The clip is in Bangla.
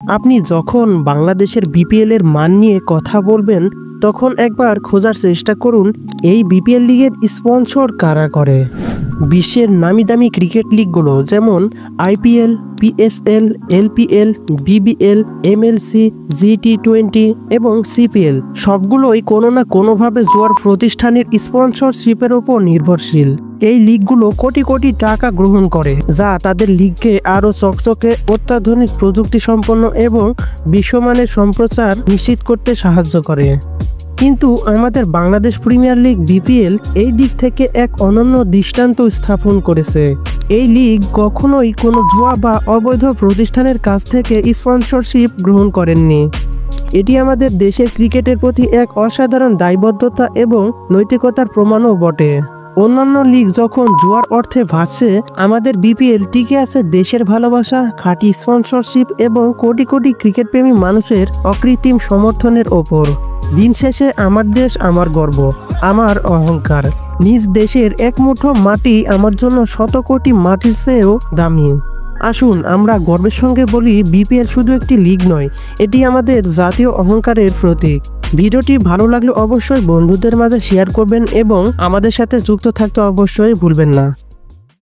আপনি যখন বাংলাদেশের বিপিএল এর মান নিয়ে কথা বলবেন তখন একবার খোঁজার চেষ্টা করুন এই বিপিএল লিগের স্পন্সর কারা করে। বিশ্বের নামিদামি ক্রিকেট লিগগুলো যেমন IPL, PSL, LPL, BBL, MLC, G T twenty এবং সিপিএল সবগুলোই কোনো না কোনোভাবে জুয়ার প্রতিষ্ঠানের স্পন্সরশিপের উপর নির্ভরশীল। এই লিগগুলো কোটি কোটি টাকা গ্রহণ করে যা তাদের লিগকে আরও চকচকে, অত্যাধুনিক প্রযুক্তি সম্পন্ন এবং বিশ্বমানের সম্প্রচার নিশ্চিত করতে সাহায্য করে। কিন্তু আমাদের বাংলাদেশ প্রিমিয়ার লিগ বিপিএল এই দিক থেকে এক অনন্য দৃষ্টান্ত স্থাপন করেছে। এই লিগ কখনোই কোনো জুয়া বা অবৈধ প্রতিষ্ঠানের কাছ থেকে স্পন্সরশিপ গ্রহণ করেননি। এটি আমাদের দেশের ক্রিকেটের প্রতি এক অসাধারণ দায়বদ্ধতা এবং নৈতিকতার প্রমাণও বটে। অন্যান্য লিগ যখন জুয়ার অর্থে ভাসছে, আমাদের বিপিএল টিকে আছে দেশের ভালোবাসা, খাঁটি স্পন্সরশিপ এবং কোটি কোটি ক্রিকেটপ্রেমী মানুষের অকৃত্রিম সমর্থনের ওপর। দিন শেষে আমার দেশ আমার গর্ব, আমার অহংকার। নিজ দেশের এক মুঠো মাটি আমার জন্য শত কোটি মাটির চেয়েও দামি। আসুন আমরা গর্বের সঙ্গে বলি, বিপিএল শুধু একটি লিগ নয়, এটি আমাদের জাতীয় অহংকারের প্রতীক। ভিডিওটি ভালো লাগলে অবশ্যই বন্ধুদের মাঝে শেয়ার করবেন এবং আমাদের সাথে যুক্ত থাকতে অবশ্যই ভুলবেন না।